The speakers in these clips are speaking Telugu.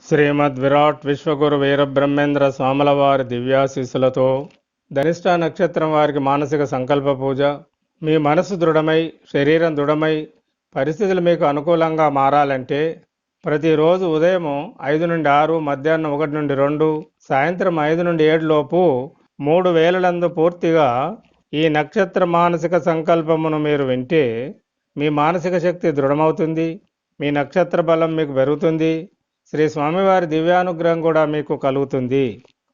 శ్రీమద్ విరాట్ విశ్వగురు వీరబ్రహ్మేంద్ర స్వాముల వారి దివ్యాశీస్సులతో ధనిష్ట నక్షత్రం వారికి మానసిక సంకల్ప పూజ. మీ మనసు దృఢమై శరీరం దృఢమై పరిస్థితులు మీకు అనుకూలంగా మారాలంటే ప్రతిరోజు ఉదయం 5 నుండి 6, మధ్యాహ్నం 1 నుండి 2, సాయంత్రం 5 నుండి 7 లోపు 3 వేళలందు పూర్తిగా ఈ నక్షత్ర మానసిక సంకల్పమును మీరు వింటే మీ మానసిక శక్తి దృఢమవుతుంది, మీ నక్షత్ర బలం మీకు పెరుగుతుంది, శ్రీ స్వామివారి దివ్యానుగ్రహం కూడా మీకు కలుగుతుంది.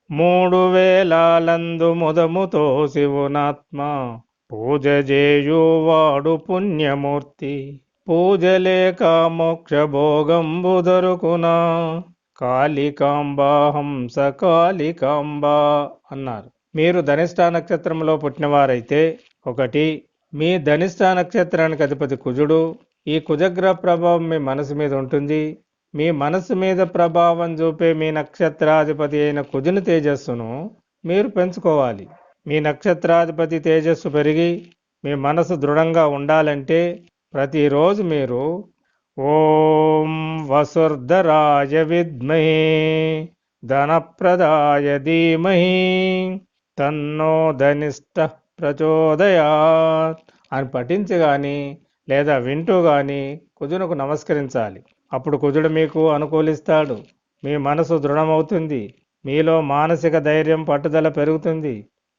3 వేళలందు ముదముతో శివునాత్మ పూజ చేయువాడు పుణ్యమూర్తి, పూజలేక మోక్ష భోగంబు దొరుకునా కాళికాంబ హంస కాళికాంబ అన్నారు. మీరు ధనిష్ట నక్షత్రంలో పుట్టినవారైతే 1, మీ ధనిష్ట నక్షత్రానికి అధిపతి కుజుడు. ఈ కుజగ్రహ ప్రభావం మీ మనసు మీద ఉంటుంది. మీ మనసు మీద ప్రభావం చూపే మీ నక్షత్రాధిపతి అయిన కుజుని తేజస్సును మీరు పెంచుకోవాలి. మీ నక్షత్రాధిపతి తేజస్సు పెరిగి మీ మనసు దృఢంగా ఉండాలంటే ప్రతిరోజు మీరు ఓం వసుర్ధరాయ విద్మహే ధనప్రదాయ ధీమహి తన్నో ధనిష్ట ప్రచోదయాత్ అని పఠించి కానీ లేదా వింటూ కానీ కుజునకు నమస్కరించాలి. అప్పుడు కుజుడు మీకు అనుకూలిస్తాడు. మీ మనసు దృఢమవుతుంది. మీలో మానసిక ధైర్యం పట్టుదల పెరుగుతుంది.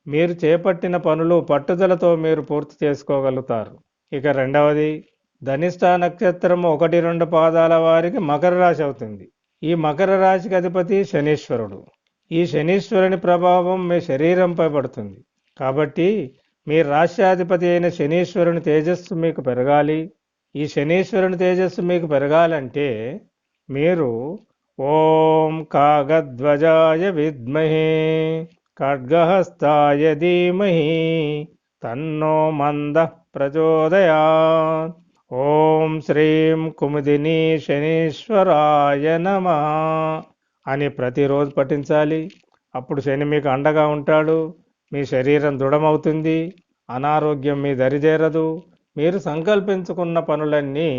మీరు చేపట్టిన పనులు పట్టుదలతో మీరు పూర్తి చేసుకోగలుగుతారు. ఇక 2వది, ధనిష్ట నక్షత్రము 1, 2 పాదాల వారికి మకర రాశి అవుతుంది. ఈ మకర రాశికి అధిపతి శనీశ్వరుడు. ఈ శనీశ్వరుని ప్రభావం మీ శరీరంపై పడుతుంది. కాబట్టి మీ రాశ్యాధిపతి అయిన శనీశ్వరుని తేజస్సు మీకు పెరగాలి. ఈ శనీశ్వరుని తేజస్సు మీకు పెరగాలంటే మీరు ఓం కాగధ్వజాయ విద్మహే ఖడ్గహస్తాయ ధీమహి తన్నో మంద ప్రచోదయాత్ ఓం శ్రీం కుముదిని శనీశ్వరాయ నమః అని ప్రతిరోజు పఠించాలి. అప్పుడు శని మీకు అండగా ఉంటాడు. మీ శరీరం దృఢమవుతుంది. అనారోగ్యం మీ దరిచేరదు. మీరు సంకల్పించుకున్న పనులన్నీ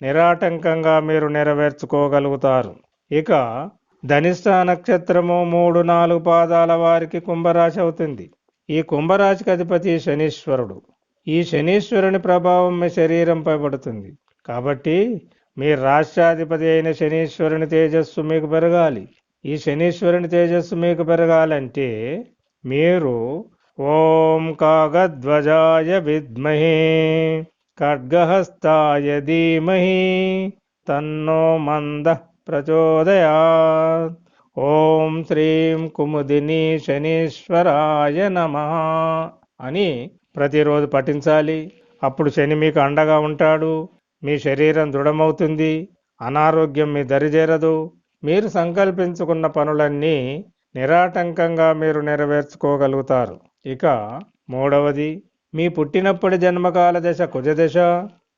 నిరాటంకంగా మీరు నెరవేర్చుకోగలుగుతారు. ఇక ధనిష్ట నక్షత్రము 3, 4 పాదాల వారికి కుంభరాశి అవుతుంది. ఈ కుంభరాశికి అధిపతి శనీశ్వరుడు. ఈ శనీశ్వరుని ప్రభావం మీ శరీరంపై పడుతుంది. కాబట్టి మీ రాష్ట్రాధిపతి అయిన శనీశ్వరుని తేజస్సు మీకు పెరగాలి. ఈ శనీశ్వరుని తేజస్సు మీకు పెరగాలంటే మీరు ఓం కాగధ్వజాయ విద్మహే ఖడ్గహస్తాయ ధీమహి తన్నో మంద ప్రచోదయాత్ ఓం శ్రీం కుముదిని శనీశ్వరాయ నమః అని ప్రతిరోజు పఠించాలి. అప్పుడు శని మీకు అండగా ఉంటాడు. మీ శరీరం దృఢమవుతుంది. అనారోగ్యం మీ దరిచేరదు. మీరు సంకల్పించుకున్న పనులన్నీ నిరాటంకంగా మీరు నెరవేర్చుకోగలుగుతారు. ఇక 3వది, మీ పుట్టినప్పటి జన్మకాల దశ కుజదశ.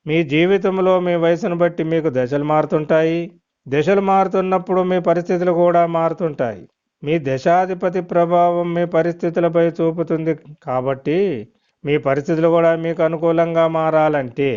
మీ జీవితంలో మీ వయసును బట్టి మీకు దశలు మారుతుంటాయి. దశలు మారుతున్నప్పుడు మీ పరిస్థితులు కూడా మారుతుంటాయి. మీ దశాధిపతి ప్రభావం మీ పరిస్థితులపై చూపుతుంది. కాబట్టి మీ పరిస్థితులు కూడా మీకు అనుకూలంగా మారాలంటే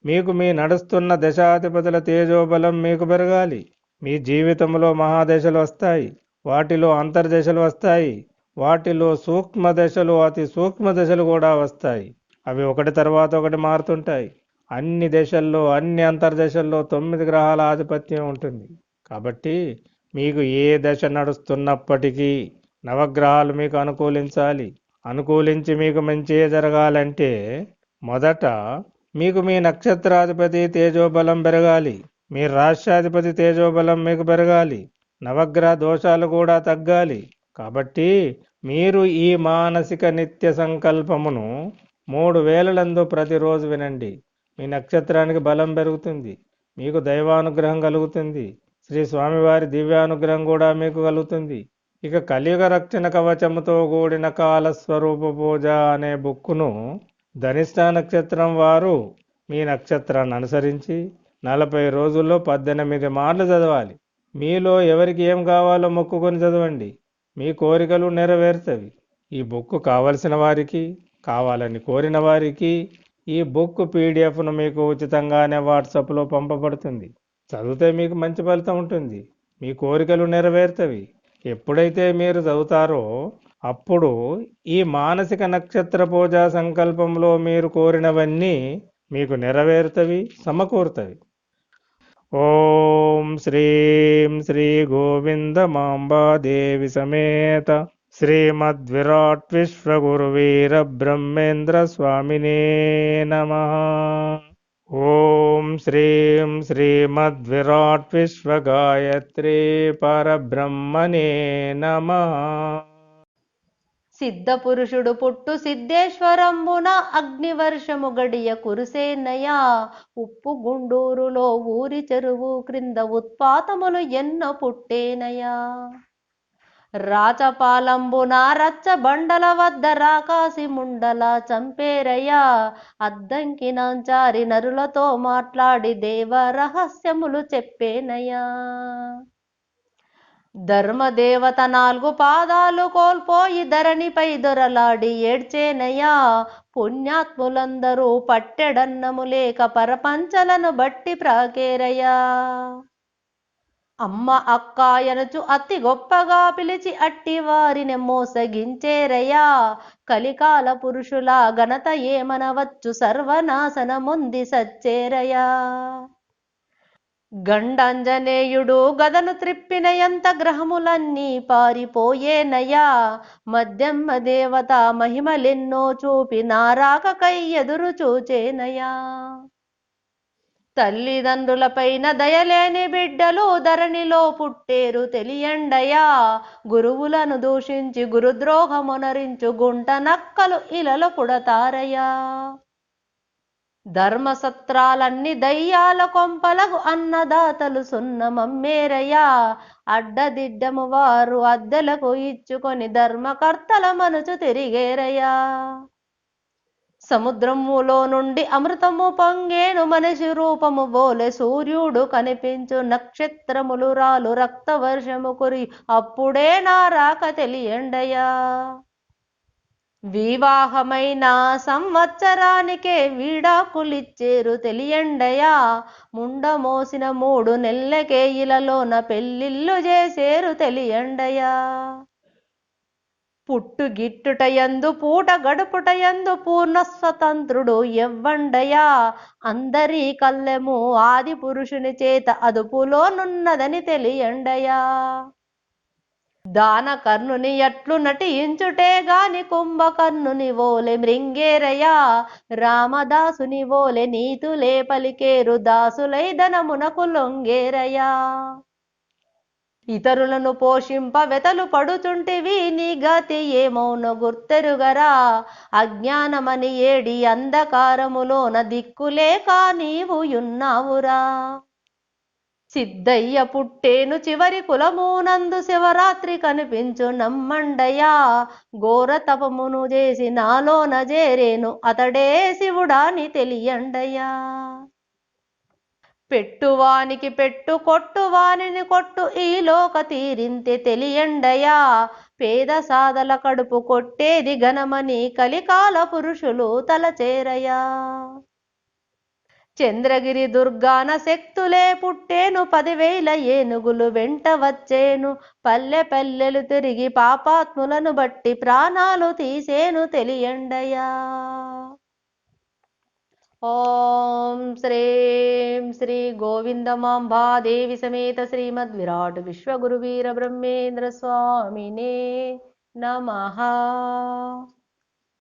మీకు మీ నడుస్తున్న దశాధిపతుల తేజోబలం మీకు పెరగాలి. మీ జీవితంలో మహాదశలు వస్తాయి. వాటిలో అంతర్దశలు వస్తాయి. వాటిలో సూక్ష్మ దశలు, అతి సూక్ష్మ దశలు కూడా వస్తాయి. అవి ఒకటి తర్వాత ఒకటి మారుతుంటాయి. అన్ని దశల్లో, అన్ని అంతర్దశల్లో 9 గ్రహాల ఆధిపత్యం ఉంటుంది. కాబట్టి మీకు ఏ దశ నడుస్తున్నప్పటికీ నవగ్రహాలు మీకు అనుకూలించాలి. అనుకూలించి మీకు మంచి జరగాలంటే మొదట మీకు మీ నక్షత్రాధిపతి తేజోబలం పెరగాలి. మీ రాష్ట్రాధిపతి తేజోబలం మీకు పెరగాలి. నవగ్రహ దోషాలు కూడా తగ్గాలి. కాబట్టి మీరు ఈ మానసిక నిత్య సంకల్పమును 3 వేళలందు ప్రతిరోజు వినండి. మీ నక్షత్రానికి బలం పెరుగుతుంది. మీకు దైవానుగ్రహం కలుగుతుంది. శ్రీ స్వామివారి దివ్యానుగ్రహం కూడా మీకు కలుగుతుంది. ఇక కలియుగ రక్షణ కవచముతో కూడిన కాలస్వరూప పూజ అనే బుక్కును ధనిష్ట నక్షత్రం వారు మీ నక్షత్రాన్ని అనుసరించి 40 రోజుల్లో 18 మార్లు చదవాలి. మీలో ఎవరికి ఏం కావాలో మొక్కుకొని చదవండి. మీ కోరికలు నెరవేరుతవి. ఈ బుక్ కావలసిన వారికి, కావాలని కోరిన వారికి ఈ బుక్ పీడిఎఫ్ను మీకు ఉచితంగానే వాట్సాప్లో పంపబడుతుంది. చదివితే మీకు మంచి ఫలితం ఉంటుంది. మీ కోరికలు నెరవేరుతవి. ఎప్పుడైతే మీరు చదువుతారో అప్పుడు ఈ మానసిక నక్షత్ర పూజా సంకల్పంలో మీరు కోరినవన్నీ మీకు నెరవేరుతవి, సమకూరుతవి. ఓం శ్రీం శ్రీ గోవిందమాంబాదేవి సమేత శ్రీమద్విరాట్ విశ్వగురువీర బ్రహ్మేంద్ర స్వామినే నమః. ఓం శ్రీం శ్రీమద్విరాట్ విశ్వగాయత్రీ పరబ్రహ్మణే నమః. సిద్ధపురుషుడు పుట్టు సిద్ధేశ్వరంబున అగ్నివర్షము గడియ కురుసేనయా. ఉప్పు గుండూరులో ఊరి చెరువు క్రింద ఉత్పాతములు ఎన్నో పుట్టేనయా. రాచపాలంబున రచ్చ బండల వద్ద రాకాసి ముండల చంపేరయ్యా. అద్దంకి నాంచారి నరులతో మాట్లాడి దేవ రహస్యములు చెప్పేనయ్యా. ధర్మదేవత 4 పాదాలు కోల్పోయి ధరణిపై దొరలాడి ఏడ్చేనయ్యా. పుణ్యాత్ములందరూ పట్టెడన్నము లేక పరపంచలను బట్టి ప్రాకేరయ్యా. అమ్మ అక్కాయనుచు అతి గొప్పగా పిలిచి అట్టి వారిని మోసగించేరయ్యా. కలికాల పురుషుల ఘనత ఏమనవచ్చు, సర్వనాశనముంది సచ్చేరయ్యా. గండంజనేయుడు గదను త్రిప్పిన ఎంత గ్రహములన్నీ పారిపోయేనయా. మధ్యమ్మ దేవత మహిమలెన్నో చూపి నారాకకై ఎదురు చూచేనయా. తల్లిదండ్రులపైన దయలేని బిడ్డలు ధరణిలో పుట్టేరు తెలియండయా. గురువులను దూషించి గురుద్రోహమునరించు గుంట నక్కలు ఇలలో పుడతారయ్యా. ధర్మసత్రాలన్నీ దయ్యాల కొంపలకు అన్నదాతలు సున్నమమ్మేరయ్యా. అడ్డదిడ్డము వారు అద్దెలకు ఇచ్చుకొని ధర్మకర్తల మనసు తిరిగేరయ్యా. సముద్రములో నుండి అమృతము పొంగేను మనిషి రూపము బోలె సూర్యుడు కనిపించు. నక్షత్రములు రాలు రక్త వర్షము కురి అప్పుడే నా రాక తెలియండయా. వివాహమైన సంవత్సరానికే వీడాకులిచ్చేరు తెలియండయా. ముండ మోసిన 3 నెలలకే ఇలలోన పెళ్ళిళ్ళు చేసేరు తెలియండయా. పుట్టు గిట్టుటయందు పూట గడుపుటయందు పూర్ణ స్వతంత్రుడు ఎవ్వండయా. అందరి కళ్ళెము ఆది పురుషుని చేత అదుపులోనున్నదని తెలియండయా. దాన కర్ణుని ఎట్లు నటించుటే గాని కుంభకర్ణుని ఓలె మృంగేరయ్యా. రామదాసుని ఓలె నీతులే పలికేరు దాసులై ధనమునకు లొంగేరయ్యా. ఇతరులను పోషింప వెతలు పడుచుంటివి నీ గతి ఏమౌనో గుర్తెరుగరా. అజ్ఞానమని ఏడి అంధకారములోన దిక్కులేక నీవు యున్నావురా. సిద్ధయ్య పుట్టేను చివరి కులమునందు శివరాత్రి కనిపించు నమ్మండయా. ఘోర తపమును చేసి నాలోన చేరేను అతడే శివుడాని తెలియండయా. పెట్టువానికి పెట్టు కొట్టువానిని కొట్టు ఈ లోక తీరింతే తెలియండయా. పేద సాదల కడుపు కొట్టేది ఘనమని కలికాల పురుషులు తలచేరయా. చంద్రగిరి దుర్గాన శక్తులే పుట్టేను 10,000 ఏనుగులు వెంట వచ్చేను. పల్లె పల్లెలు తిరిగి పాపాత్ములను బట్టి ప్రాణాలు తీసేను తెలియండయా. ఓం శ్రీం శ్రీ గోవిందమాంబాదేవి సమేత శ్రీమద్విరాట్ విశ్వగురువీర బ్రహ్మేంద్ర స్వామినే నమః.